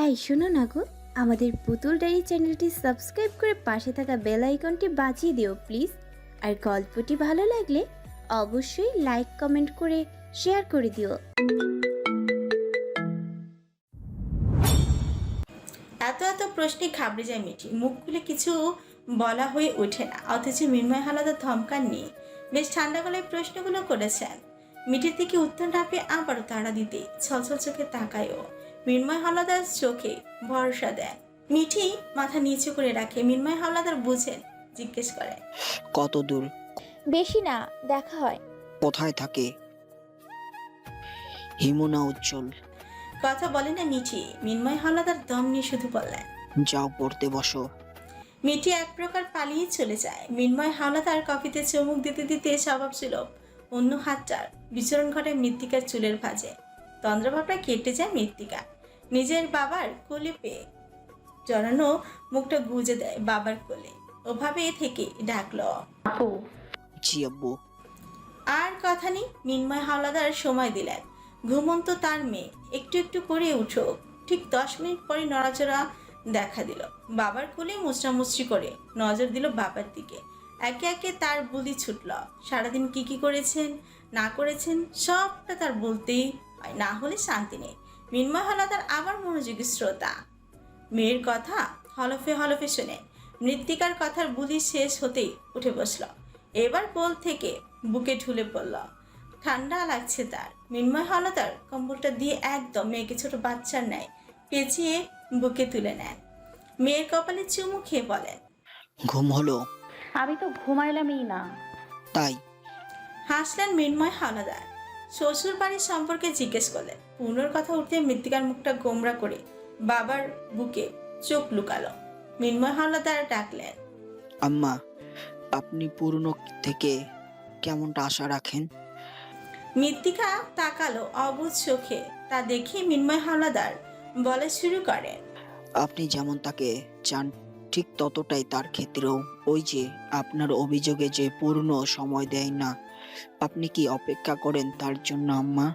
এই শোনো না গো, আমাদের পুতুল ডায়েরি চ্যানেলটি সাবস্ক্রাইব করে পাশে থাকা বেল আইকনটি বাজিয়ে দিও প্লিজ। আর গল্পটি ভালো লাগলে অবশ্যই লাইক কমেন্ট করে শেয়ার করে দিও। এত এত প্রশ্নে ঘাবড়ে যায় মিঠি। মুখ খুলে কিছু বলা হয়ে ওঠে না, অথচ মিন্ময় হালদার ধমকান নিয়ে বেশ ঠান্ডা গলায় প্রশ্নগুলো করেছেন। মিঠির থেকে উত্তর না পেয়ে আবারও তাড়া দিতে ছলছল চোখে তাকায়ও। মিন্ময় হালদার চোখে ভরসা দেন। মিঠি মাথা নিচু করে রাখে। মিন্ময় হালদার বুঝেন, জিজ্ঞেস করে, কত দূর? বেশি না, দেখা হয়। কোথায় থাকে? হিমুনা উজ্জ্বল। কথা বলে না মিঠি। মিন্ময় হালদার দম নিয়ে শুধু বললেন, যাও পড়তে বসো। মিঠি এক প্রকার পালিয়ে চলে যায়। মিন্ময় হাওলাদার কফিতে চুমুক দিতে দিতে স্বভাব ছিল অন্য হাতটার বিচরণ ঘটে মৃত্তিকার চুলের ভাঁজে। তন্দ্রভাবটা কেটে যায় মৃত্তিকা। নিজের বাবার কোলে পেয়ে জড়ানো মুখটা গুজে দেয় বাবার কোলে। ওভাবে থেকে ডাকলো, আপু। জি আব্বু। আর কথা নেই। মিন্ময় হাওলাদার সময় দিলেন। ঘুমন্ত তার মেয়ে একটু একটু করে উঠুক। ঠিক 10 মিনিট পরে নড়াচড়া দেখা দিল। বাবার কোলে মুচড়ামুচড়ি করে নজর দিল বাবার দিকে। একে একে তার বুলি ছুটল। সারাদিন কি কি করেছেন না করেছেন সবটা তার বলতেই হয়, না হলে শান্তি নেই। মিন্ময় হাওলাদার আবার মনোযোগী শ্রোতা। মেয়ের কথা হলফে হলফে শুনে মৃত্তিকার কথার বুলি শেষ হতেই উঠে বসল। এবার কোল থেকে বুকে ঢুলে পড়ল। ঠান্ডা লাগছে তার। মিন্ময় হাওলাদার কম্বলটা দিয়ে একদম মেয়েকে ছোট বাচ্চার ন্যায় পেঁচিয়ে বুকে তুলে নেন। মেয়ের কপালে চুমু খেয়ে বলেন, ঘুম হলো? আমি তো ঘুমাইলামই না। তাই? হাসলেন মিন্ময় হাওলাদার। শ্বশুর বাড়ির সম্পর্কে জিজ্ঞেস করলেন। পূর্ণর কথা উঠতে মৃত্তিকার মুখটা গোমরা করে বাবার বুকে চোখ লুকালো। মিন্ময় হাওলাদার ডাকলেন, আম্মা, আপনি পুরনো থেকে কেমনটা আশা রাখেন? মৃত্তিকা তাকালো অবুঝ চোখে। তা দেখে মিন্ময় হাওলাদার বলা শুরু করেন, আপনি যেমন তাকে চান ঠিক ততটাই তার ক্ষেত্রেও। ওই যে আপনার অভিযোগে যে পূর্ণ সময় দেয় না, আপনি কি অপেক্ষা করেন তার জন্য আম্মা?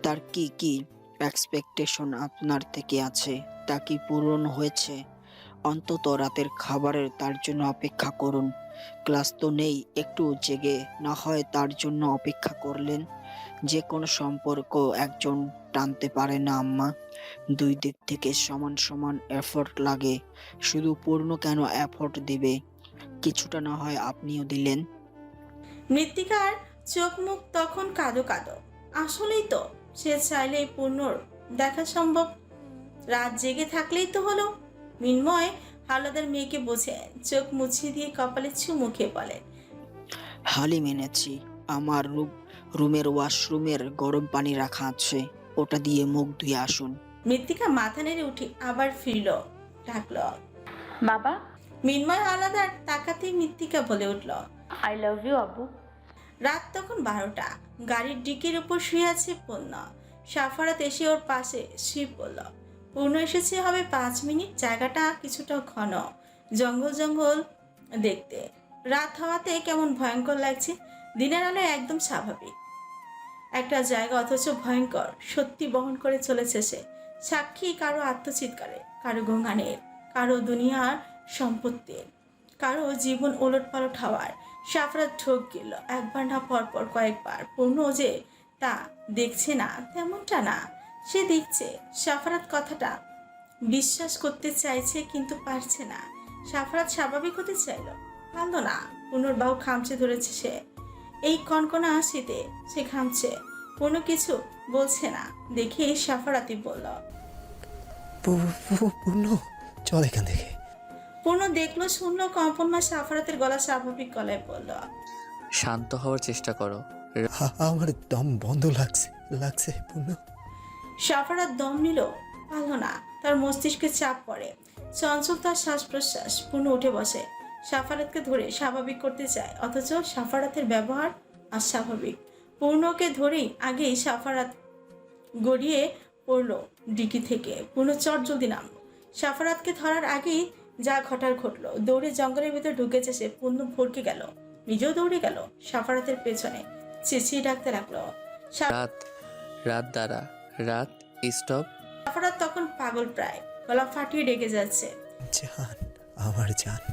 তার কি কি এক্সপেকটেশন আপনার থেকে আছে, তা কি পূরণ হয়েছে? অন্তত রাতের খাবারের তার জন্য অপেক্ষা করুন। ক্লাস তো নেই, একটু জেগে না হয় তার জন্য অপেক্ষা করলেন। যে কোনো সম্পর্ক একজন টানতে পারে না আম্মা, দুই দিক থেকে সমান সমান এফোর্ট লাগে। শুধু পূর্ণ কেন এফোর্ট দিবে? কিছুটা না হয় আপনিও দিলেন। মৃত্তিকার চোখ মুখ তখন কাঁদো কাঁদো। আসলেই তো সে চাইলেই পূর্ণর দেখা সম্ভব। রাত জেগে থাকলেই তো হলো। মিন্ময় হাওলাদার মেয়েকে বোঝে, চোখ মুছিয়ে দিয়ে কপালে চুমু খেয়ে বলে, হালিম এনেছি। আমার রুমের ওয়াশরুমের গরম পানি রাখা আছে, ওটা দিয়ে মুখ ধুয়ে আসুন। মৃত্তিকা মাথা নেড়ে উঠে আবার ফিরল, ডাকলো। বাবা, মিন্ময় হাওলাদার তাকাতেই মৃত্তিকা বলে উঠল, আই লাভ ইউ আব্বু। রাত তখন 12টা। গাড়ির ডিকির উপর শুয়ে আছে পূর্ণ। সাফারাত এসে ওর পাশে শুয়ে পড়ল। পূর্ণ এসেছে হবে 5 মিনিট। জায়গাটা কিছুটা ঘন, জঙ্গল জঙ্গল দেখতে। রাত হওয়াতে কেমন ভয়ঙ্কর লাগছে। দিনের আলো একদম স্বাভাবিক একটা জায়গা, অথচ ভয়ঙ্কর সত্যি বহন করে চলেছে সে। সাক্ষী কারো আত্মচিৎকারে, কারো গোঙানের, কারো দুনিয়ার সম্পত্তির, কারো জীবন ওলট পালট হওয়ার। সাফরাত ঠোক গেল একবার না, পরপর কয়েকবার। পূর্ণ যে তা দেখছে না তেমনটা না, সে দেখছে। সাফরাত কথাটা বিশ্বাস করতে চাইছে কিন্তু পারছে না। সাফরাত স্বাভাবিক হতে চাইল, পারল না। পূর্ণর বাহু খামচে ধরেছে সে। এই কনকনা শীতে সে ঘামছে। কোনো কিছু বলছে না দেখে সাফারাতি বলল, পূর্ণ, চল এখান থেকে। পূর্ণ দেখলো শুনলো কম্পনময় সাফারাতের গলা স্বাভাবিক গলায় বলল, শান্ত হওয়ার চেষ্টা করো। আমার দম বন্ধ লাগছে লাগছে পূর্ণ। সাফারাত দম নিল, পারল না। তার মস্তিষ্কে চাপ পড়ে, চঞ্চল তার শ্বাস প্রশ্বাস। পূর্ণ উঠে বসে, সাফারাতকে ধরে স্বাভাবিক করতে চায়, অথচ সাফারাতের ব্যবহার অস্বাভাবিক। পূর্ণকে ধরেই আগেই সাফারাত গড়িয়ে পড়লো ডিকি থেকে। পূর্ণ চট জলদি নামলো। সাফারাতকে ধরার আগেই যা ঘটার ঘটলো। দৌড়ে জঙ্গলের ভিতর ঢুকেছে সে। পূর্ণ ভরকে গেল, নিজেও দৌড়ে গেল সাফারাতের পেছনে। চেঁচিয়ে ডাকতে লাগলো, রাত, রাত দ্বারা, রাত স্টপ। সাফারাত তখন পাগল প্রায়। গলা ফাটিয়ে ডেকে যাচ্ছে। জান, আমার জান,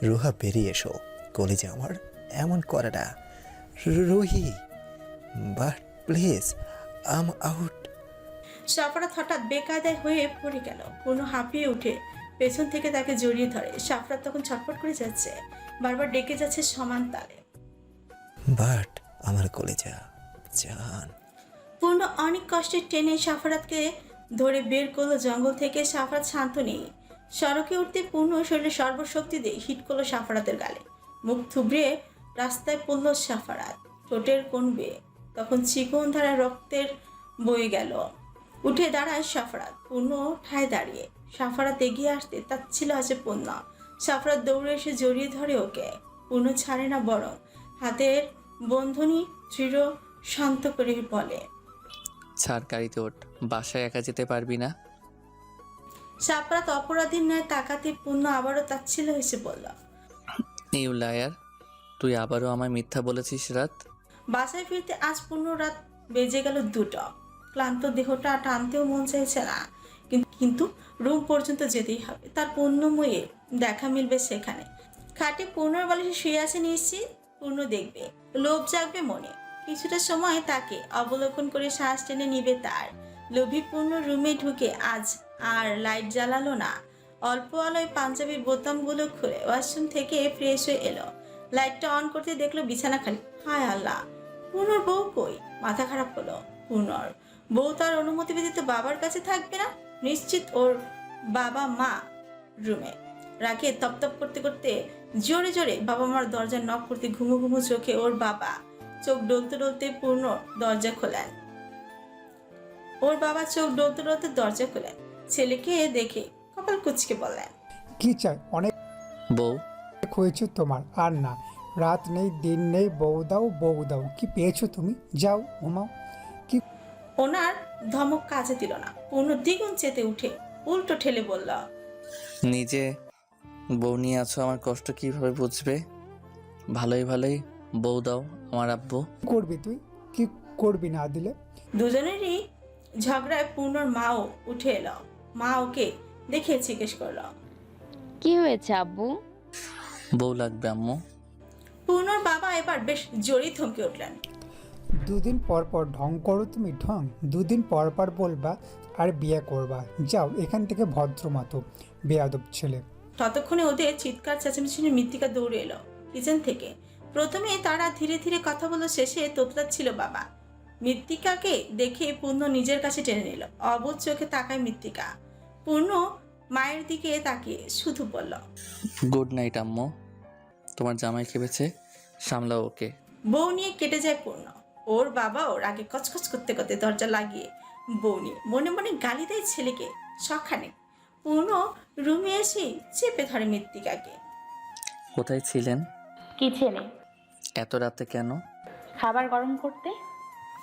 রুহা বেরিয়ে এসো। কলেজে আমার এমন করে না Ruhi, but please I'm out. Safrat হঠাৎ বেকায়দায় হয়ে পড়ে গেল। পূর্ণ হাঁপিয়ে উঠে পেছন থেকে তাকে জড়িয়ে ধরে। সাফরাত তখন ছটফট করে যাচ্ছে, বারবার ডেকে যাচ্ছে সমান তালে। বাট আমার কলেজা জান। পূর্ণ অনেক কষ্টে টেনে সাফারাতকে ধরে বের করলো জঙ্গল থেকে। সাফারাত শান্ত নেই। সড়কে উঠতে পূর্ণ শরীরে সর্বশক্তি দিয়ে হিট করলো সাফারাতের গালে। মুখ থুবড়ে রাস্তায় পড়ল সাফারাত, ঠোঁটের কোণ বেয়ে তখন চিকন ধারা রক্তের বয়ে গেল। উঠে দাঁড়ায় সাফারাত, পূর্ণ ঠায় দাঁড়িয়ে। সাফারাত এগিয়ে আসতে তাচ্ছিল আছে পূর্ণ। সাফারাত দৌড়ে এসে জড়িয়ে ধরে ওকে। পূর্ণ ছাড়ে না, বরং হাতের বন্ধনী দৃঢ় শান্ত করে বলে, ছাড়, গাড়িতে ওঠ। বাসায় একা যেতে পারবি না। সাফারাত অপরাধীর ন্যায় তাকাতে পূর্ণ আবারও তাচ্ছিল হেসে বলল, ইউ লায়ার, তুই আবারও আমায় মিথ্যা বলেছিস রাত। বাসায় ফিরতে আজ পূর্ণ রাত বেজে গেল 2টা। ক্লান্ত দেহটা টানতেও মন চাইছে না, কিন্তু রুম পর্যন্ত যেতেই হবে। তার পূর্ণময়ে দেখা মিলবে সেখানে। খাটে পূর্ণর বালিশে শুয়ে আছে নিশ্চিত। পূর্ণ দেখবে, লোভ জাগবে মনে। কিছুটা সময় তাকে অবলোকন করে শ্বাস টেনে নিবে তার। লোভী পূর্ণ রুমে ঢুকে আজ আর লাইট জ্বালালো না। অল্প আলোয় পাঞ্জাবির বোতামগুলো খুলে ওয়াশরুম থেকে ফ্রেশ হয়ে এলো। লাইটটা অন করতে দেখলো বিছানা খালি। হায় আল্লাহ, পূর্ণর বউ কই? মাথা খারাপ হলো পূর্ণর। বউ তার অনুমতি ব্যতীত বাবার কাছে থাকবে না। নিশ্চিত ওর বাবা মা রুমে। রাগে তপতপ করতে করতে জোরে জোরে বাবা মার দরজা নক করতে ঘুমো ঘুমো চোখে ওর বাবা চোখ ডলতে ডলতে পূর্ণ দরজা খোলেন। ওর বাবা চোখ ডলতে ডলতে দরজা খোলেন। ছেলেকে দেখে কপাল কুচকে বললেন, কি চাই? অনেক বউ, হয়েছে তোমার, আর না। রাত নেই দিন নেই, বউ দাও বউ দাও। কি পেয়েছো তুমি? যাও ঘুমাও। ওনার ধমক কাজে দিল না। পূর্ণ দ্বিগুণ চেতে উঠে উল্টো ঠেলে বলল, নিজে বউ নিয়ে আছো, আমার কষ্ট কিভাবে বুঝবে? ভালোই ভালোই বউ দাও আমার আব্বু। কি করবি তুই? কি করবি না দিলে? দুজনেরই ঝগড়ায় পূর্ণর মাও উঠে এলো। মা ওকে দেখে জিজ্ঞেস করলো, কি হয়েছে আব্বু? বউ লাগবে আম্মু। পূর্ণর বাবা এবার বেশ জোরেই থমকে উঠলেন। দুদিন পর পর ঢং করো তুমি, ঢং। দুদিন পর পর বলবা আর বিয়ে করবা। যাও এখান থেকে, ভদ্র মতো বেয়াদব ছেলে। ততক্ষণে ওদের চিৎকার চেঁচামেচির মৃত্তিকা দৌড়ে এলো কিচেন থেকে। প্রথমে তারা ধীরে ধীরে কথা বলো, শেষে তোতলাচ্ছিল বাবা। মৃত্তিকাকে দেখে পূর্ণ নিজের কাছে টেনে নিল। অবুঝ চোখে তাকায় মৃত্তিকা। পূর্ণ মায়ের দিকে তাকিয়ে শুধু বলল, গুড নাইট আম্মু। তোমার জামাই খেপেছে, সামলাও ওকে। বউ নিয়ে কেটে যায় পূর্ণ। ওর বাবা ওর আগে কচকচ করতে করতে দরজা লাগিয়ে বউ নিয়ে মনে মনে গালি দেয় ছেলেকে সখানে। পূর্ণ রুমে এসে চেপে ধরে মৃত্তিকাকে। কোথায় ছিলেন? কিচেনে এত রাতে কেন? খাবার গরম করতে।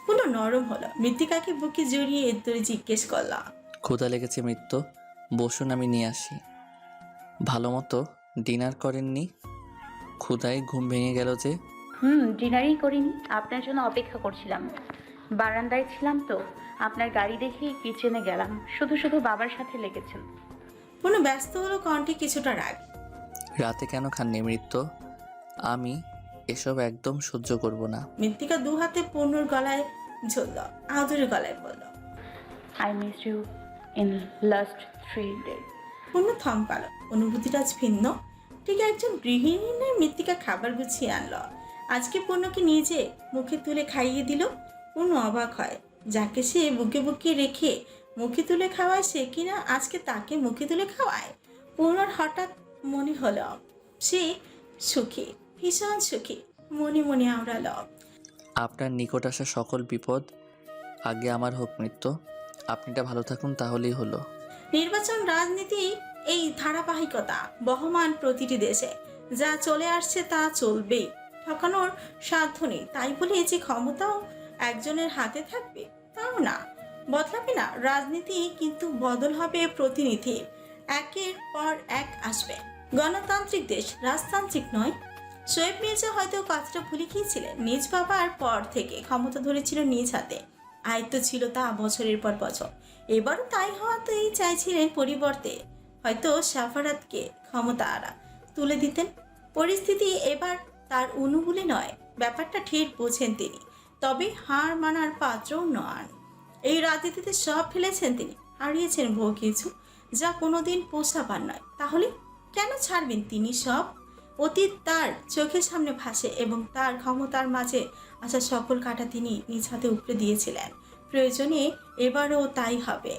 পূর্ণ নরম হলো। মৃত্তিকাকে বুকে জড়িয়ে ধরে জিজ্ঞেস করলাম, ক্ষুধা লেগেছে মৃত্যু, বসুন আমি নিয়ে আসি। ভালো মতো ডিনার করেননি? ক্ষুধায় ঘুম ভেঙে গেল যে। ডিনারই করিনি, আপনার জন্য অপেক্ষা করছিলাম। বারান্দায় ছিলাম তো, আপনার গাড়ি দেখেই কিচেনে গেলাম। শুধু শুধু বাবার সাথে লেগেছেন। পূর্ণ ব্যস্ত হলো, কণ্ঠে কিছুটা রাগ। রাতে কেন খাননি মৃত্যু? আমি এসব একদম সহ্য করব না। মৃত্তিকা দু হাতে পূর্ণর গলায় ঝুলল, আদুরে গলায় বলল, I miss you in last 3 days। পূর্ণ থমকালো। অনুভূতিটা আজ ভিন্ন। ঠিক একজন গৃহিণীর মৃত্তিকা খাবার গুছিয়ে আনলো। আজকে পূর্ণকে নিজে মুখে তুলে খাইয়ে দিল। পূর্ণ অবাক হয়, যাকে সে বুকে বুকে রেখে মুখে তুলে খাওয়ায় সে কিনা আজকে তাকে মুখে তুলে খাওয়ায়। পূর্ণর হঠাৎ মনে হলো সে সুখী, ভীষণ সুখী। মনে মনে আওড়ালো, আপনার নিকট আসা সকল বিপদ আগে আমার হোক মৃত্যু। আপনিটা ভালো থাকুন তাহলেই হলো। নির্বাচন রাজনীতি এই ধারাবাহিকতা বহমান প্রতিটি দেশে। যা চলে আসছে তা চলবেই, ঠকানোর সাধ্য নেই। তাই বলে যে ক্ষমতাও একজনের হাতে থাকবে তাও না, বদলাবে না রাজনীতি, কিন্তু বদল হবে প্রতিনিধির। একের পর এক আসবে। গণতান্ত্রিক দেশ, রাজতান্ত্রিক নয়। শোয়েব মির্জা হয়তো কথাটা ভুলে গিয়েছিলেন। নিজ বাবার পর থেকে ক্ষমতা ধরেছিল নিজ হাতে। আয়ত্ত ছিল তা বছরের পর বছর। এবারও তাই হওয়াতেই চাইছিলেন, পরিবর্তে হয়তো সাফারাতকে ক্ষমতা তুলে দিতেন। পরিস্থিতি এবার তার অনুকূলে নয়, ব্যাপারটা ঠিক বোঝেন তিনি, তবে হার মানার পাত্রও নন। এই রাজনীতিতে সব ফেলেছেন তিনি, হারিয়েছেন বহু কিছু, যা কোনোদিন পোষাবার নয়। তাহলে কেন ছাড়বেন তিনি সব? অতীত তার চোখের সামনে ভাসে এবং তার ক্ষমতার মাঝে আসা সকল কাঁটা তিনি নিজ হাতে উপড়ে দিয়েছিলেন। প্রয়োজনে এবারও তাই হবে।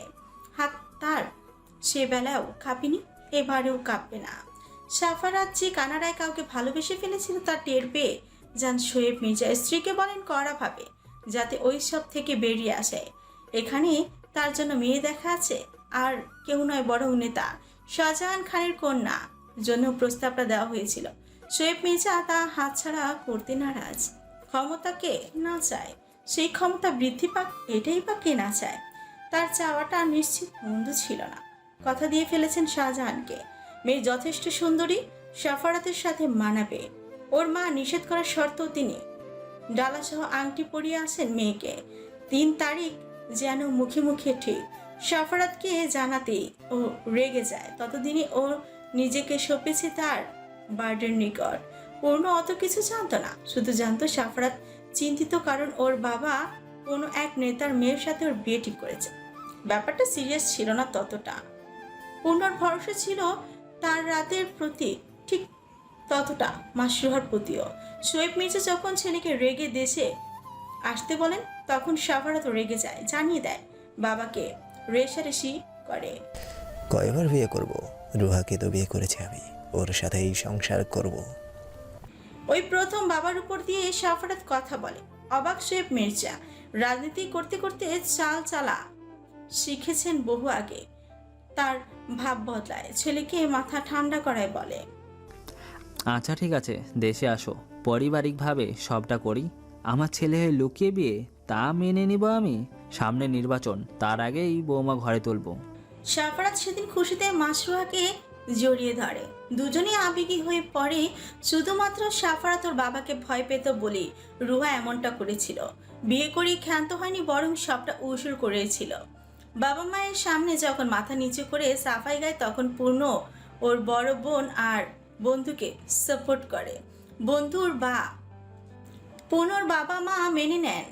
হাত তার সে বেলাও কাঁপেনি, এবারেও কাঁপবে না। সাফারাত যে কানাডায় কাউকে ভালোবেসে ফেলেছিল তার টের পেয়ে যান শোয়েব মির্জা। স্ত্রীকে বলেন কড়াভাবে, যাতে ওই সব থেকে বেরিয়ে আসে। এখানে তার জন্য মেয়ে দেখা আছে, আর কেউ নয় বরং নেতা শাহজাহান খানের কন্যা জন্য প্রস্তাবটা দেওয়া হয়েছিল। শোয়েব মির্জা তা হাতছাড়া করতে নারাজ। ক্ষমতাকে না চায়, সেই ক্ষমতা বৃদ্ধি পাক, এটাই বা কে না চায়? তার চাওয়াটা নিশ্চিত মন্দ ছিল না। কথা দিয়ে ফেলেছেন শাহজাহানকে, মেয়ে যথেষ্ট সুন্দরী, সাফারাতের সাথে মানাবে। ওর মা নিষেধ করার শর্তেও তিনি ডালাসহ আংটি পরিয়ে আসেন মেয়েকে। 3 তারিখ যেন মুখে মুখে ঠিক। সাফারাতকে জানাতেই ও রেগে যায়। ততদিনে ও নিজেকে সঁপেছে তার বার্ডের নিকট। পূর্ণ অত কিছু জানতো না, শুধু জানতো সাফারাত চিন্তিত, কারণ ওর বাবা কোনো এক নেতার মেয়ের সাথে ওর বিয়ে ঠিক করেছে। ব্যাপারটা সিরিয়াস ছিল না ততটা। পূর্ণর ভরসা ছিল তার রাতের প্রতি, ঠিক ততটা মাসরুহার প্রতিও। শোয়েব মির্জা যখন ছেলেকে রেগে দেশে আসতে বলেন, তখন সাফারাত রেগে যায়, জানিয়ে দেয় বাবাকে, রেশারেশি করে। কয়বার বিয়ে করব? রুহাকে তো বিয়ে করেছি আমি, ওর সাথেই সংসার করব। ওই প্রথম বাবার উপর দিয়ে সাফারাত কথা বলে। অবাক শোয়েব মির্জা। রাজনীতি করতে করতে চাল চালা শিখেছেন বহু আগে। তার ভাব বদলায়, ছেলেকে মাথা ঠান্ডা করায় বলে, আচ্ছা ঠিক আছে, দেশে আসো, পারিবারিকভাবে সবটা করি। আমার ছেলে হয়ে লুকিয়ে বিয়ে, তা মেনে নিব আমি। সামনে নির্বাচন, তার আগেই বৌমা ঘরে তুলবো। সাফারাত সেদিন খুশিতে মাসরুহাকে জড়িয়ে ধরে। দুজনেই আবেগী হয়ে পড়ে। শুধুমাত্র সাফারাত ওর বাবাকে ভয় পেত বলেই রুহা এমনটা করেছিল। বিয়ে করে ক্ষান্ত হয়নি, বরং সবটা উসুর করেছিল। বাবা মায়ের সামনে যখন মাথা নিচু করে সাফাই গায়, তখন পূর্ণ ওর বড় বোন আর বন্ধুকে সাপোর্ট করে। পূর্ণর বাবা মা মেনে নেন,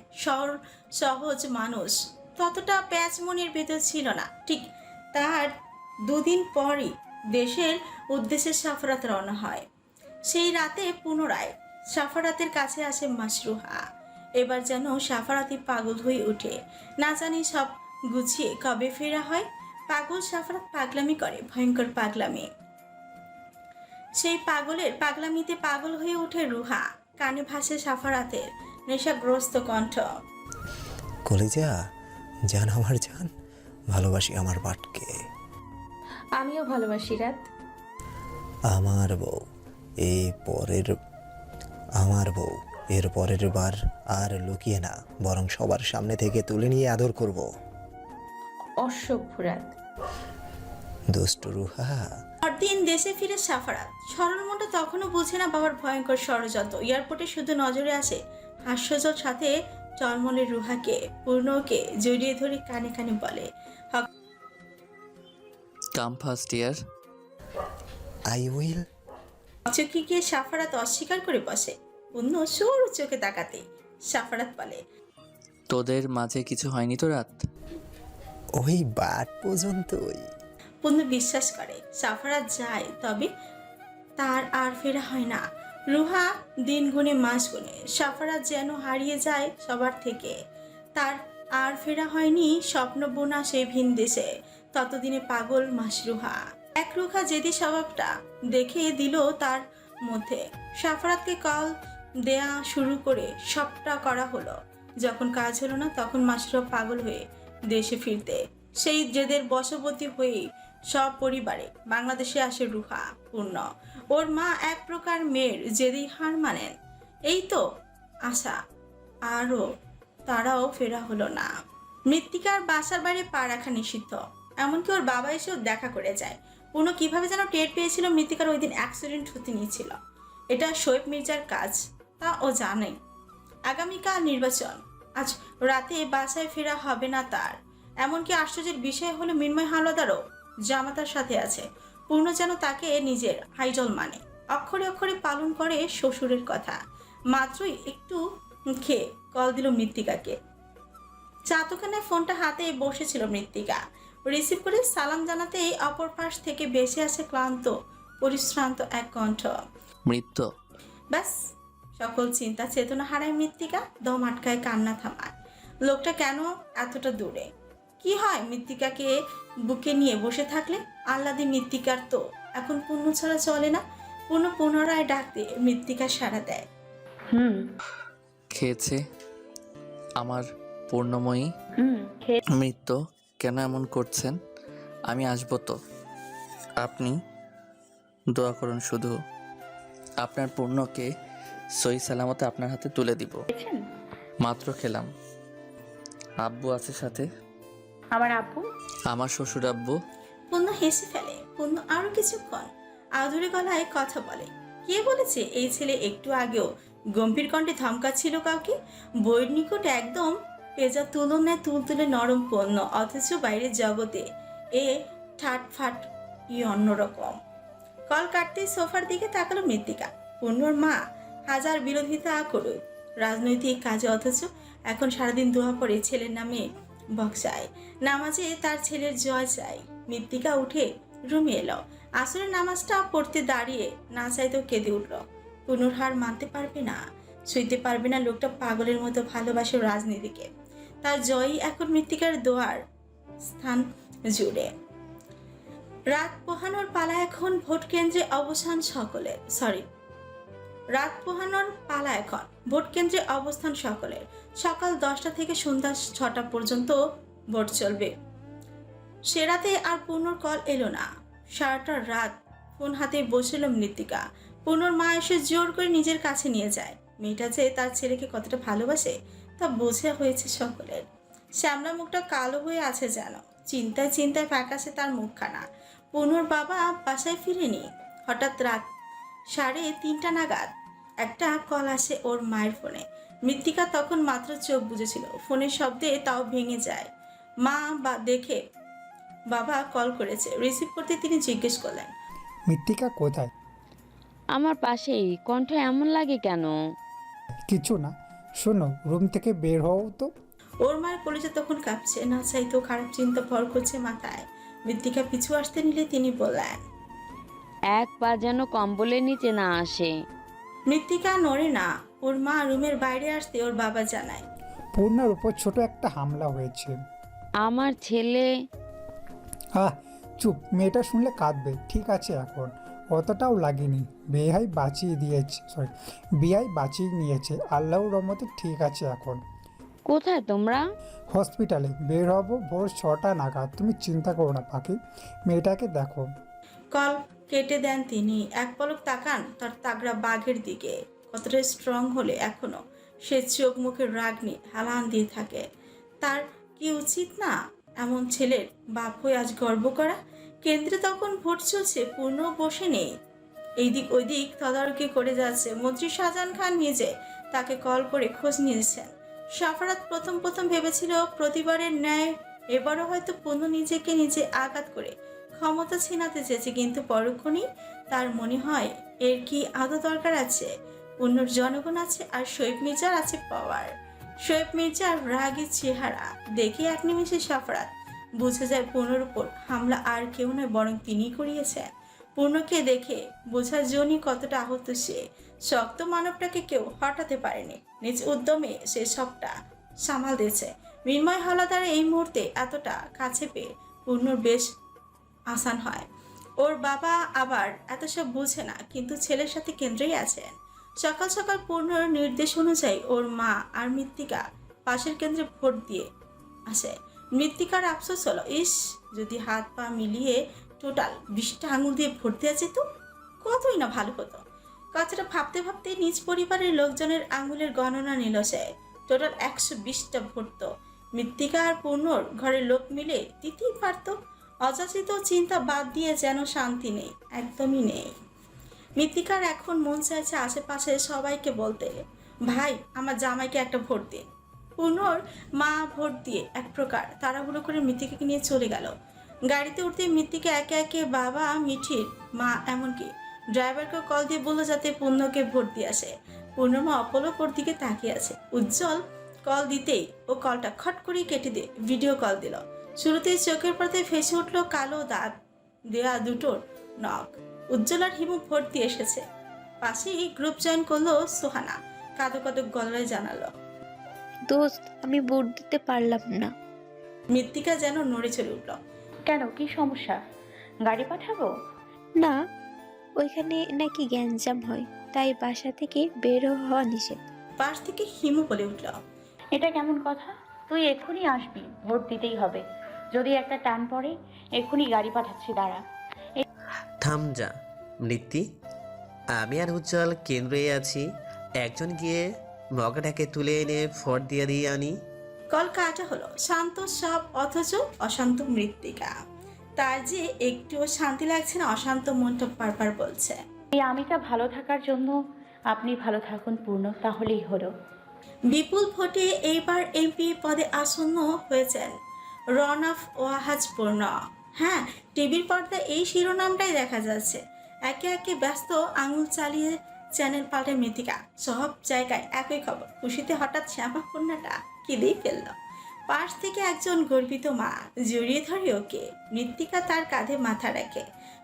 সহজ মানুষ। ততটা প্যাচ মনের ভেতর ছিল না। ঠিক তার 2 দিন পরই দেশের উদ্দেশ্যে সাফারাত রওনা হয়। সেই রাতে পুনরায় সাফারাতের কাছে আসে মাসরুহা। এবার যেন সাফারাতি পাগল হয়ে ওঠে। না জানি সব গুছিয়ে কবে ফেরা হয়। পাগল সাফারাত পাগলামি করে, ভয়ঙ্কর পাগলামি। সেই পাগলামিতে পাগল হয়ে ওঠে রুহা। কানে ভাসে সাফারাতের নেশাগ্রস্ত কণ্ঠ, কলিজা, জান আমার জান, ভালোবাসি আমার বাটকে। আমিও ভালোবাসি রাত। আমার বউ এর পরের বার আর লুকিয়ে না, বরং সবার সামনে থেকে তুলে নিয়ে আদর করব। অসভ্য রাত। দুষ্ট রুহা। পরদিন দেশে ফিরে সাফারাত। সরল মনটা তখনও বুঝে না বাবার ভয়ঙ্কর ষড়যন্ত্র। এয়ারপোর্টে শুধু নজরে আসে হাস্যজল সাথে টলমলের রুহাকে। পূর্ণকে জড়িয়ে ধরে কানে কানে বলে, come first year. I will. চোখে গিয়ে সাফারাত অস্বীকার করে বসে। পূর্ণ সরু চোখে তাকাতে সাফারাত বলে, তোদের মাঝে কিছু হয়নি তো রাত? ওই বাট পর্যন্তই। পূর্ণ বিশ্বাস করে সাফারাত যায়, তবে তার আর ফেরা হয় না। রুহা দিন গুনে মাস গুনে, সাফারাত যেন হারিয়ে যায় সবার থেকে। তার আর ফেরা হয়নি স্বপ্ন বোনা সেই ভিন দেশে। ততদিনে পাগল মাসরুহা। এক রুহা জেদি স্বভাবটা দেখে দিল তার মধ্যে। সাফারাতকে কল দেয়া শুরু করে সবটা করা হলো। যখন কাজ হলো না, তখন মাসরুহা পাগল হয়ে দেশে ফিরতে। সেই জেদের বশবর্তী হয়েই সব পরিবারে বাংলাদেশে আসে রুহা। পূর্ণ ওর মা এক প্রকার মেয়ের জেদি হার মানেন। এই তো আশা, আরও তারাও ফেরা হলো না। মৃত্তিকার বাসার বাড়ি পা রাখা নিষিদ্ধ, এমনকি ওর বাবা এসেও দেখা করে যায়। পূর্ণ কিভাবে যেন টের পেয়েছিল মৃত্তিকার ওই দিন অ্যাক্সিডেন্ট হতে নিয়েছিল। এটা শোয়েব মির্জার কাজ, তা ও জানে। আগামীকাল নির্বাচন, আজ রাতে বাসায় ফেরা হবে না তার। এমনকি আশ্চর্যের বিষয় হলো মৃন্ময় হাওলাদারও জামাতার সাথে আছে। পূর্ণ যেন তাকে নিজের হাইডল মানে, অক্ষরে অক্ষরে পালন করে শ্বশুরের কথা। মাত্রই একটু খেয়ে কল দিল মৃত্তিকাকে। চা দোকানে ফোনটা হাতে বসেছিল মৃত্তিকা। রিসিভ করে সালাম জানাতেই অপর পাশ থেকে বেঁচে আছে ক্লান্ত পরিশ্রান্ত এক কণ্ঠ। মৃত্যু। ব্যাস, সকল চিন্তা চেতনা হারায় মৃত্তিকা, দম আটকায়, কান্না থামায়। লোকটা কেন এতটা দূরে? কি হয় মৃত্তিকাকে বুকে নিয়ে বসে থাকলে? আহ্লাদী মৃত্তিকার তো এখন পূর্ণ ছাড়া চলে না। পূর্ণ পুনরায় ডাকতে মৃত্তিকা সাড়া দেয়। খেয়েছে আমার পূর্ণময়ী। খেয়ে মৃত্যু, কেন এমন করছেন? আমি আসবো তো, আপনি দোয়া করুন শুধু। আপনার পূর্ণকে সহি সালামতে আপনার হাতে তুলে দিব। খেয়েছেন? মাত্র খেলাম। আব্বু আছে সাথে? আমার আব্বু? আমার শ্বশুর আব্বু। পূর্ণ হেসে ফেলে। পূর্ণ আরো কিছুক্ষণ আধুরে গলায় কথা বলে। কে বলেছে এই ছেলে একটু আগেও গম্ভীর কণ্ঠে ধমকাচ্ছিল কাউকে? বইয়ের নিকট একদম পেজা তুলনায় তুলতুলে নরম পণ্য, অথচ বাইরের জগতে এ ঠাটফাট অন্যরকম। কল কাটতেই সোফার দিকে তাকালো মৃত্তিকা। পূর্ণর মা হাজার বিরোধিতা করুক রাজনৈতিক কাজে, অথচ এখন সারাদিন দোয়া পড়ে ছেলের নামে বক্সায়। নামাজে তার ছেলের জয় চাই। মৃত্তিকা উঠে রুমে এলো। আসরের নামাজটা পড়তে দাঁড়িয়ে না চাইতেও কেঁদে উঠল। পূর্ণর হার মানতে পারবে না, সইতে পারবে না। লোকটা পাগলের মতো ভালোবাসে রাজনীতিকে। তার জয়ই এখন মৃত্তিকার দোয়ার স্থান জুড়ে। রাত পোহানোর পালা এখন ভোট কেন্দ্রে অবস্থান সকলের। রাত পোহানোর পালা এখন ভোট কেন্দ্রে অবস্থান সকলের। সকাল 10টা থেকে সন্ধ্যা 6টা পর্যন্ত ভোট চলবে। সে রাতে আর পূর্ণর কল এলো না। সারাটা রাত ফোন হাতে বসেল মৃত্তিকা। পূর্ণর মা এসে জোর করে নিজের কাছে নিয়ে যায়। মেয়েটা যে তার ছেলেকে কতটা ভালোবাসে তা বোঝা হয়েছে সকলের। শ্যামলা মুখটা কালো হয়ে আছে যেন। চিন্তায় চিন্তায় ফ্যাকাশে তার মুখখানা। পূর্ণর বাবা বাসায় ফিরেনি। হঠাৎ রাত 3:30 নাগাদ একটা কল আসে ওর মায়ের ফোনে। মৃত্তিকা তখন মাত্র চোখ বুজেছিল। ফোনের শব্দে তাও ভেঙে যায়। মা দেখে বাবা কল করেছে। রিসিভ করতে তিনি জিজ্ঞেস করলেন, মৃত্তিকা কোথায়? আমার পাশেই। কণ্ঠ এমন লাগে কেন? কিছু না, শোনো, রুম থেকে বের হও তো। ওর মায়ের কলেজে তখন কাঁপছে। না চাইতেও খারাপ চিন্তা ভর করছে মাথায়। মৃত্তিকা পিছু আসতে নিলে তিনি বললেন, এক পা যেন কম্বলের নিচে না আসে। মৃত্তিকা নড়ে না। ওর মা রুমের বাইরে আসতে ওর বাবা জানায়, পূর্ণার উপর ছোট একটা হামলা হয়েছে। আমার ছেলে। চুপ, মেয়েটা শুনলে কাঁদবে। ঠিক আছে, এখন অতটাও লাগেনি। বেহাই বাঁচিয়ে নিয়েছে। আল্লাহর রহমতে ঠিক আছে এখন। কোথায় তোমরা? হসপিটালে। বের হবো ভোর 6টা নাগাদ। তুমি চিন্তা করো না পাখি, মেয়েটাকে দেখো। কল কেটে দেন তিনি। এক পলক তাকান তার তাগড়া বাঘের দিকে। কতটা স্ট্রং হলে এখনো সে চোখ মুখের রাগ নিয়ে হেলান দিয়ে থাকে। তার কি উচিত না এমন ছেলের বাপ হয়ে আজ গর্ব করা? কেন্দ্রে তখন ভোট চলছে। পূর্ণ বসে নেই, এইদিক ওইদিক তদারকি করে যাচ্ছে। মন্ত্রী শাহজাহান খান নিজে তাকে কল করে খোঁজ নিয়েছেন। সাফারাত প্রথম ভেবেছিল প্রতিবারের ন্যায় এবারও হয়তো পূর্ণ নিজেকে নিজে আঘাত করে ক্ষমতা ছিনাতে চেয়েছে, কিন্তু পরক্ষণেই তার মনে হয় এর কি আদৌ দরকার আছে? পূর্ণর জনগণ আছে, আর শোয়েব মির্জার আছে পাওয়ার। শোয়েব মির্জার রাগী চেহারা দেখে এক নিমেষে সাফারাত বুঝে যায় পূর্ণর উপর হামলা আর কেউ নয় বরং তিনিই করিয়েছেন। পূর্ণকে দেখে বোঝার জন্যই কতটা আহত সে। শক্ত মানবটাকে কেউ হটাতে পারেনি। নিজ উদ্যমে সে সবটা সামাল দিয়েছে। মৃন্ময় হাওলাদার এই মুহূর্তে এতটা কাছে পেয়ে পূর্ণর বেশ আসান হয়। ওর বাবা আবার এত সব বুঝে না, কিন্তু ছেলের সাথে কেন্দ্রেই আছেন। সকাল সকাল পূর্ণর নির্দেশ অনুযায়ী ওর মা আর মৃত্তিকা পাশের কেন্দ্রে ভোট দিয়ে আসে। মৃত্তিকার আফসোস হলো, ইস, যদি হাত পা মিলিয়ে টোটাল 20টা আঙুল দিয়ে ভোট দেওয়া যেত কতই না ভালো হতো। কথাটা ভাবতে ভাবতে নিজ পরিবারের লোকজনের আঙুলের গণনা নিল সে। টোটাল 120টা ভোট তো মৃত্তিকা আর পূর্ণর ঘরের লোক মিলে দিতেই পারত। অযাচিত চিন্তা বাদ দিয়ে যেন শান্তি নেই, একদমই নেই। মৃত্তিকার এখন মন চাইছে আশেপাশে সবাইকে বলতে, ভাই আমার জামাইকে একটা ভোট দিন। পূর্ণর মা ভোট দিয়ে এক প্রকার তাড়াহুড়ো করে মৃত্তিকাকে নিয়ে চলে গেল। গাড়িতে উঠতে মৃত্তিকা একে একে বাবা, মিঠির মা, এমনকি ড্রাইভারকে কল দিয়ে বললো যাতে পূর্ণকে ভোট দিয়ে আসে। পূর্ণর মা অপলক ওর দিকে তাকিয়ে আছে। উজ্জ্বল কল দিতেই ও কলটা খট করে কেটে দিয়ে ভিডিও কল দিল। শুরুতেই চোখের পর্দায় ভেসে উঠলো কালো দাঁত দেয়া দুটোর নখ। উজ্জ্বল আর হিমু ভোট দিয়ে এসেছে। পাশেই গ্রুপ জয়েন করলো সোহানা। কাঁদো কাঁদো গলায় জানালো। দোস্ত, আমি ভোট দিতে পারলাম না। মৃত্তিকা যেন নড়ে চলে উঠল। কেন, কি সমস্যা? গাড়ি পাঠাবো? না, ওইখানে নাকি গ্যাঞ্জাম হয়, তাই বাসা থেকে বের হওয়া নিষেধ। পাশ থেকে হিমু বলে উঠল। এটা কেমন কথা? তুই এক্ষুনি আসবি, ভোট দিতেই হবে। যদি একটা টান পড়ে এক্ষুনি গাড়ি পাঠাচ্ছি, দাঁড়া। থাম যা মৃত্যি, আমি আর উজ্জ্বল কেন্দ্রে আছি। একজন গিয়ে মগাটাকে তুলে এনে ফট দিয়ে আনি। কল কাটা হলো। শান্ত সব, অথচ অশান্ত মৃত্তিকা। তার যে একটুও শান্তি লাগছে না, অশান্ত মনটা বারবার বলছে। এই আমিটা ভালো থাকার জন্য আপনি ভালো থাকুন পূর্ণ, তাহলেই হলো। বিপুল ভোটে এইবার এমপি পদে আসন্ন হয়েছেন রনফ ওয়াহাজ পূর্ণ। হ্যাঁ, টিভির পর্দায় এই শিরোনামটাই দেখা যাচ্ছে। একে একে ব্যস্ত আঙুল চালিয়ে চ্যানেল পাল্টে মৃত্তিকা। সব জায়গায় একই খবর। খুশিতে হঠাৎ শ্যামা কন্যাটা কেঁদেই ফেলল। পাশ থেকে একজন গর্বিত মা জড়িয়ে ধরে ওকে। মৃত্তিকা তার কাঁধে মাথা রাখে।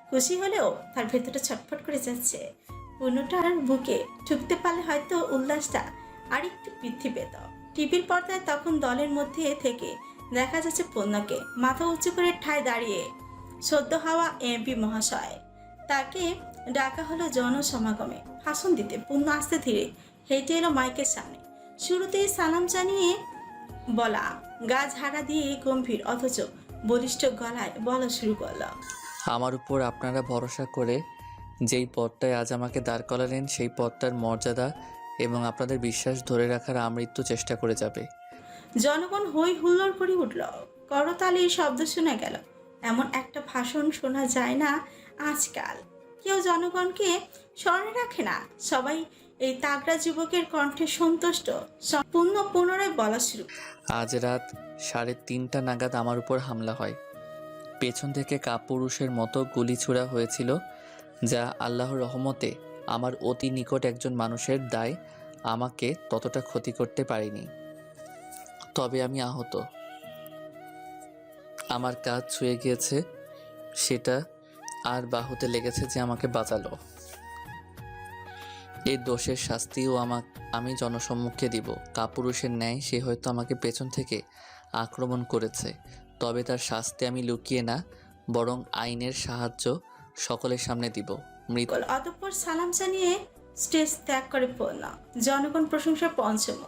খুশি হলেও তার ভেতরটা ছটফট করে যাচ্ছে। পূর্ণটার বুকে ঠুকতে পারলে হয়তো উল্লাসটা আরেকটু বৃদ্ধি পেত। টিভির পর্দায় তখন দলের মধ্যে থেকে দেখা যাচ্ছে পূর্ণকে মাথা উঁচু করে ঠায় দাঁড়িয়ে সদ্য হওয়া এমপি মহাশয়। তাকে ডাকা হলো জনসমাগমে ভাষণ দিতে। পূর্ণ আস্তে ধীরে হেঁটে এলো মাইকের সামনে। শুরুতেই সালাম জানিয়ে বলা, গা ঝাড়া দিয়ে গম্ভীর অথচ বলিষ্ঠ গলায় বলা শুরু করলো। আমার উপর আপনারা ভরসা করে যেই পদটায় আজ আমাকে দাঁড় করালেন, সেই পদটার মর্যাদা এবং আপনাদের বিশ্বাস ধরে রাখার আমৃত্যু চেষ্টা করে যাবে। জনগণ হই হুল্লোড় করে উঠল। করতালির শব্দ শোনা গেল। এমন একটা ভাষণ শোনা যায় না আজকাল। কেউ জনগণকে স্মরণে রাখে না। সবাই এই তাগড়া যুবকের কণ্ঠে সন্তুষ্ট। সম্পূর্ণ পুনরায় বলা শুরু। আজ রাত 3:30 নাগাদ আমার উপর হামলা হয়। পেছন থেকে কাপুরুষের মতো গুলি ছোড়া হয়েছিল, যা আল্লাহর রহমতে আমার অতি নিকট একজন মানুষের দায় আমাকে ততটা ক্ষতি করতে পারেনি। তবে আমি আহত। আমার কাজ ছুঁয়ে গিয়েছে, সেটা আর বাহুতে লেগেছে যে আমাকে বাঁচালো। এই দোষের শাস্তিও আমি জনসম্মুখে দিব। কাপুরুষের ন্যায় সে হয়তো আমাকে পেছন থেকে আক্রমণ করেছে, তবে তার শাস্তি আমি লুকিয়ে না, বরং আইনের সাহায্য সকলের সামনে দিব। অতঃপর সালাম জানিয়ে স্টেজ ত্যাগ করে পড়ল। জনগণ প্রশংসা পঞ্চম।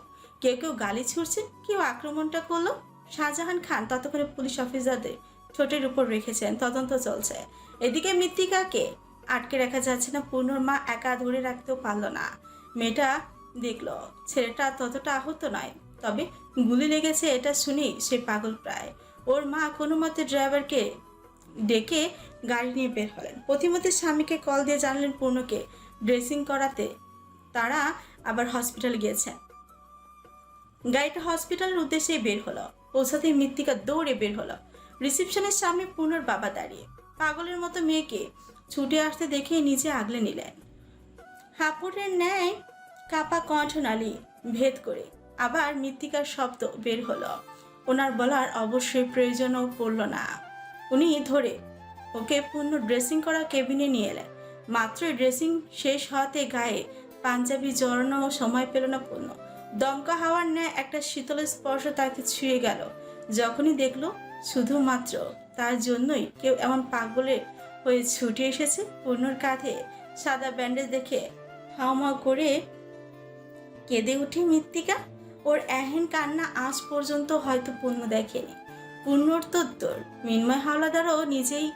কেউ কেউ গালি ছুড়ছে, কেউ আক্রমণটা করলো। শাহজাহান খান ততক্ষণে পুলিশ অফিসারদের ঠোঁটের উপর রেখেছেন, তদন্ত চলছে। এদিকে মৃত্তিকাকে আটকে রাখা যাচ্ছে না। পূর্ণর মা একা ধরে রাখতেও পারল না। মেয়েটা দেখলো ছেলেটা ততটা আহত নয়, তবে গুলি লেগেছে এটা শুনেই সে পাগল প্রায়। ওর মা কোনো মতে ড্রাইভারকে ডেকে গাড়ি নিয়ে বের হলেন। প্রতিমধ্যে স্বামীকে কল দিয়ে জানলেন পূর্ণকে ড্রেসিং করাতে তারা আবার হসপিটালে গিয়েছেন। গাড়িটা হসপিটালের উদ্দেশ্যেই বের হলো। পৌঁছাতেই মৃত্তিকা দৌড়ে বের হলো। রিসেপশনের সামনে পূর্ণর বাবা দাঁড়িয়ে। পাগলের মতো মেয়েকে ছুটে আসতে দেখে নিজে আগলে নিলেন। হাপুরের ন্যায় কাপা কণ্ঠনালী ভেদ করে আবার মৃত্তিকার শব্দ বের হলো। ওনার বলার অবশ্যই প্রয়োজনও পড়ল না। উনি ধরে ওকে পূর্ণ ড্রেসিং করা কেবিনে নিয়ে এলেন। মাত্রই ড্রেসিং শেষ হওয়াতে গায়ে পাঞ্জাবি জড়ানো সময় পেল না পূর্ণ। দমকা হাওয়ার ন্যায় একটা শীতল স্পর্শ তাকে ছুঁয়ে গেল। যখনই দেখলো শুধুমাত্র তার জন্যই কেউ এমন পাগলের হয়ে ছুটে এসেছে। পূর্ণর কাঁধে সাদা ব্যান্ডেজ দেখে হাওয়া করে কেঁদে উঠে মৃত্তিকা। ওর এহেন কান্না আজ পর্যন্ত হয়তো পূর্ণ দেখেনি। পূর্ণর তোর মিন্ময় হাওলাদারও নিজেই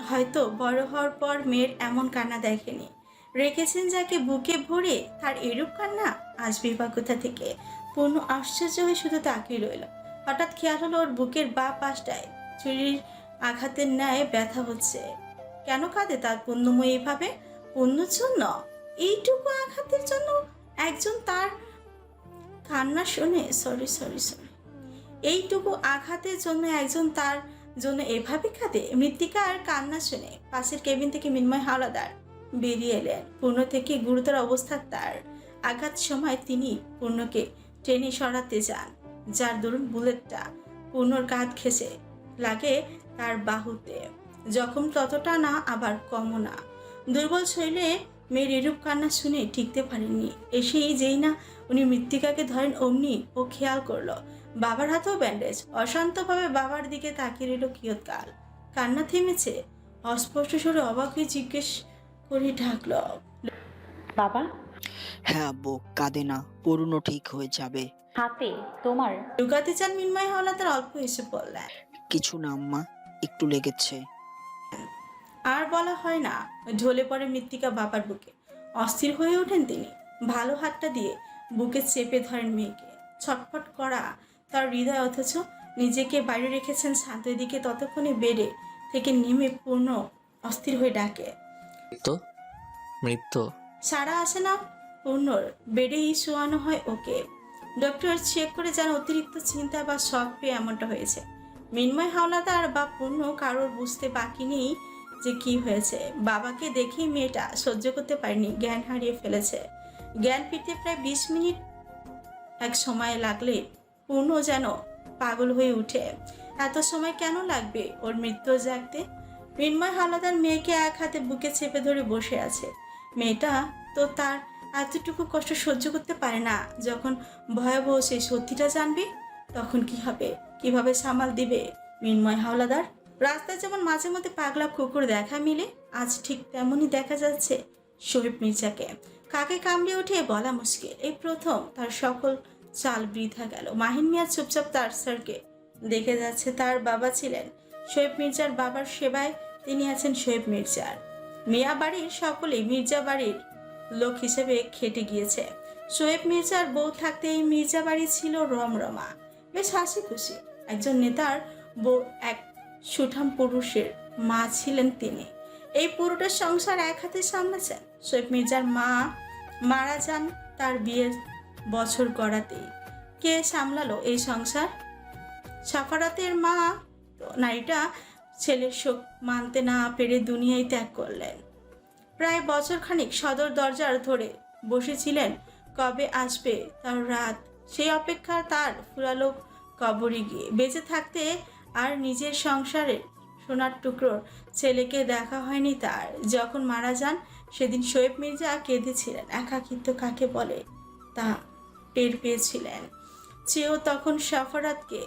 হয়তো বড় হওয়ার পর মেয়ের এমন কান্না দেখেনি। রেখেছেন যাকে বুকে ভরে, তার এরূপ কান্না আসবেই বা কোথা থেকে? পূর্ণ আশ্চর্য হয়ে শুধু তাকিয়ে রইল। হঠাৎ খেয়াল হলো ওর বুকের বাঁ পাশটায় ছুরির আঘাতের ন্যায় ব্যথা হচ্ছে। কেন কাঁদে তার পূর্ণময় এইভাবে? পূর্ণর জন্য? এইটুকু আঘাতের জন্য একজন তার কান্না শুনে সরি সরি সরি, এইটুকু আঘাতের জন্য একজন তার জন্য এভাবে কাঁদে? মৃত্তিকার কান্না শুনে পাশের কেবিন থেকে মিন্ময় হাওলাদার বেরিয়ে এলেন। পূর্ণ থেকে গুরুতর অবস্থা তার। আঘাত সময় তিনি পূর্ণকে টেনে সরাতে যান, যার দরুন বুলেটটা পূর্ণর কাঁধ ঘেঁষে লাগে তার বাহুতে। জখম ততটা না, আবার কমও না। দুর্বল শরীরে মেয়ের এরূপ কান্না শুনে টিকতে পারেননি। এসেই যেই না উনি মৃত্তিকাকে ধরেন, অমনি ও খেয়াল করলো বাবার হাতেও ব্যান্ডেজ। অশান্তভাবে বাবার দিকে তাকিয়ে রইল কিয়ৎকাল। কান্না থেমেছে। অস্পষ্ট স্বরে অবাক হয়ে জিজ্ঞেস করে ঢাকলো, বাবা, হ্যাঁ আব্বু, কাঁদে না, পূর্ণ ঠিক হয়ে যাবে। হাতে তোমার? লুকাতে চান মিন্ময় হাওলাদার অল্প এসে বললেন। কিছু না আম্মা, একটু লেগেছে। আর বলা হয় না, ঢলে পড়ে মৃত্তিকা বাবার বুকে। অস্থির হয়ে ওঠেন তিনি। ভালো হাতটা দিয়ে বুকে চেপে ধরেন মেয়েকে। ছটফট করা তার হৃদয়, অথচ নিজেকে বাইরে রেখেছেন শান্ত। এদিকে ততক্ষণে বেডে থেকে নেমে পূর্ণ অস্থির হয়ে ডাকে, মৃত্যু, মৃত্যু। সারা আসে না পূর্ণর। বেডেই শোয়ানো হয় ওকে। ডক্টর চেক করে যেন অতিরিক্ত চিন্তা বা শক পেয়ে এমনটা হয়েছে। মিন্ময় হাওলাদার বা পূর্ণ কারোর বুঝতে বাকি নেই যে কি হয়েছে। বাবাকে দেখেই মেয়েটা সহ্য করতে পারেনি, জ্ঞান হারিয়ে ফেলেছে। জ্ঞান ফিরতে প্রায় 20 মিনিট এক সময় লাগলে পূর্ণ যেন পাগল হয়ে উঠে। এত সময় কেন লাগবে ওর মৃত্যু জাগতে? মিন্ময় হাওলাদার মেয়েকে এক হাতে বুকে চেপে ধরে বসে আছে। মেয়েটা তো তার এতটুকু কষ্ট সহ্য করতে পারে না। যখন ভয়াবহ সেই সত্যিটা জানবে তখন কি হবে, কিভাবে সামাল দিবে মিন্ময় হাওলাদার? রাস্তায় যেমন মাঝে মধ্যে পাগলা কুকুর দেখা মিলে, আজ ঠিক তেমনই দেখা যাচ্ছে শহীদ মির্জাকে। কাকে কামড়ে উঠে বলা মুশকিল। এই প্রথম তার সকল চাল বৃথা গেল। মাহিন মিয়া চুপচাপ তার স্যারকে দেখে যাচ্ছে। তার বাবা ছিলেন শোয়েব মির্জার বাবার সেবায়, তিনি আছেন শোয়েব মির্জার। মিয়া বাড়ির সকলেই মির্জা বাড়ির লোক হিসেবে খেটে গিয়েছে। শোয়েব মির্জার বউ থাকতে এই মির্জা বাড়ি ছিল রমরমা, বেশ হাসি খুশি। একজন নেতার বউ, এক সুঠাম পুরুষের মা ছিলেন তিনি। এই পুরোটা সংসার এক হাতে সামলেছেন। শোয়েব মির্জার মা মারা যান তার বিয়ের বছর গড়াতেই। কে সামলালো এই সংসার? সাফারাতের মা। নারীটা ছেলের শোক মানতে না পেরে দুনিয়ায় ত্যাগ করলেন। প্রায় বছর খানিক সদর দরজার ধরে বসেছিলেন, কবে আসবে তার রাত। সেই অপেক্ষা তার ফুরালো কবরে গিয়ে। বেঁচে থাকতে আর নিজের সংসারের সোনার টুকরোর ছেলেকে দেখা হয়নি তার। যখন মারা যান সেদিন শোয়েব মির্জা কেঁদেছিলেন। একাকিত্ব কাকে বলে তা টের পেয়েছিলেন। চেয়েও তখন সাফারাতকে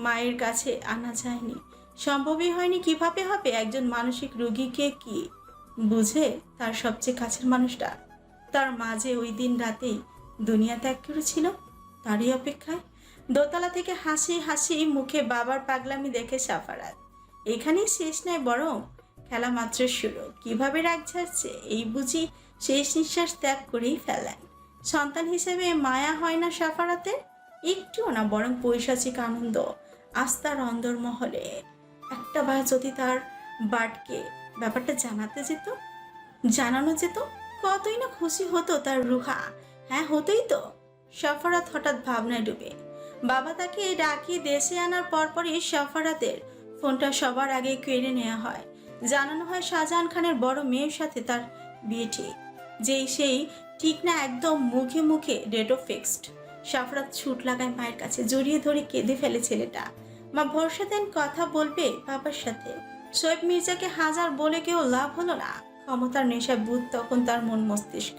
মায়ের কাছে আনা যায়নি, সম্ভবই হয়নি। কিভাবে হবে? একজন মানসিক রোগীকে কি বুঝে তার সবচেয়ে কাছের মানুষটা তার মাঝে ওই দিন রাতেই দুনিয়া ত্যাগ করেছিল? তারই অপেক্ষায় দোতলা থেকে হাসি হাসি মুখে বাবার পাগলামি দেখে সাফারাত এখানেই শেষ নয়, বরং খেলা মাত্র শুরু। কিভাবে রাগ ঝাড়ছে, এই বুঝি শেষ নিঃশ্বাস ত্যাগ করেই ফেলেন। সন্তান হিসেবে মায়া হয় না সাফারাতের? একটুও না, বরং পৈশাচিক আনন্দ। আস্থার অন্দরমহলে একটা বার যদি তার বাটকে ব্যাপারটা জানানো যেত, কতই না খুশি হতো তার রুহা। হ্যাঁ, হতোই তো। সাফারাত হঠাৎ ভাবনায় ডুবে। বাবা তাকে ডাকিয়ে দেশে আনার পরপরই সাফারাতের ফোনটা সবার আগে কেড়ে নেওয়া হয়। জানানো হয় শাহজাহান খানের বড় মেয়ের সাথে তার বিয়ে ঠিক। সেই ঠিক না, একদম মুখে মুখে ডেটও ফিক্সড। সাফারাত ছুট লাগায় মায়ের কাছে, জড়িয়ে ধরে কেঁদে ফেলে ছেলেটা। মা ভরসা দেন কথা বলবে বাবার সাথে। শোয়েব মির্জাকে হাজার বলে কেউ লাভ হলো না। ক্ষমতার নেশায় বুধ তখন তার মন মস্তিষ্ক।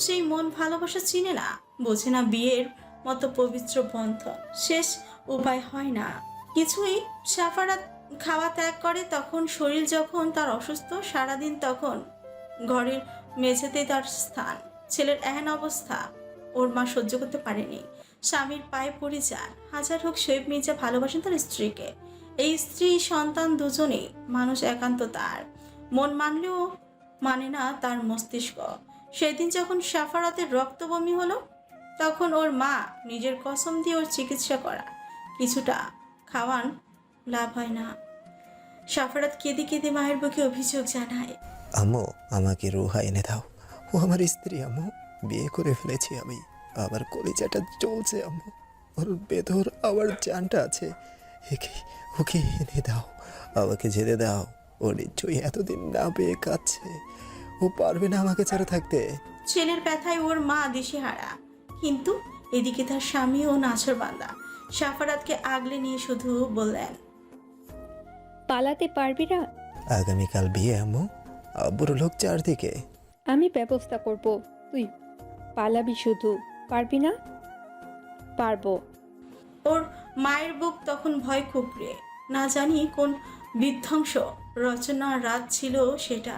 সেই মন ভালোবাসা চিনে না, বোঝে না বিয়ের মতো পবিত্র বন্ধন। শেষ উপায় হয় না কিছুই। সাফারাত খাওয়া ত্যাগ করে তখন, শরীর যখন তার অসুস্থ, সারাদিন তখন ঘরের মেঝেতে তার স্থান। ছেলের এহেন অবস্থা ওর মা সহ্য করতে পারেনি। স্বামীর পায়ে পড়ে যান। হাজার হোক শোয়েব মির্জা ভালোবাসেন তার স্ত্রীকে। এই স্ত্রী সন্তান দুজনেই মানুষ, একান্ত তার। মন মানলেও মানে না তার মস্তিষ্ক। সেদিন যখন সাফারাতের রক্ত বমি হলো, তখন ওর মা নিজের কসম দিয়ে ওর চিকিৎসা করা, কিছুটা খাওয়ান, লাভ হয় না। সাফারাত কেঁদে কেঁদে মায়ের বুকে অভিযোগ জানায়, আম্মু, আমাকে রুহা এনে দাও। ও আমার স্ত্রী আম্মু, বিয়ে করে ফেলেছি আমি। আমার কলিজাটা চলছে আম্মু, ওর ভেতর আমার জানটা আছে। একে ওকে এনে দাও, আমাকে যেতে দাও। ও নিশ্চয়ই এতদিন না পেয়ে কাঁদছে, ও পারবে না আমাকে ছাড়া থাকতে। ছেলের ব্যথায় ওর মা দিশেহারা, কিন্তু এদিকে তার স্বামী ও নাছরবান্দা। সাফারাতকে আগলে নিয়ে শুধু বললেন, পালাতে পারবি না? আগামীকাল বিয়ে আম্মু, আব্বুর লোক চারদিকে। আমি ব্যবস্থা করব, তুই পালাবি শুধু। পারবি না? পারবো। ওর মায়ের বুক তখন ভয় কুকড়ে, না জানি কোন বিধ্বংস রচনা রাত ছিল সেটা।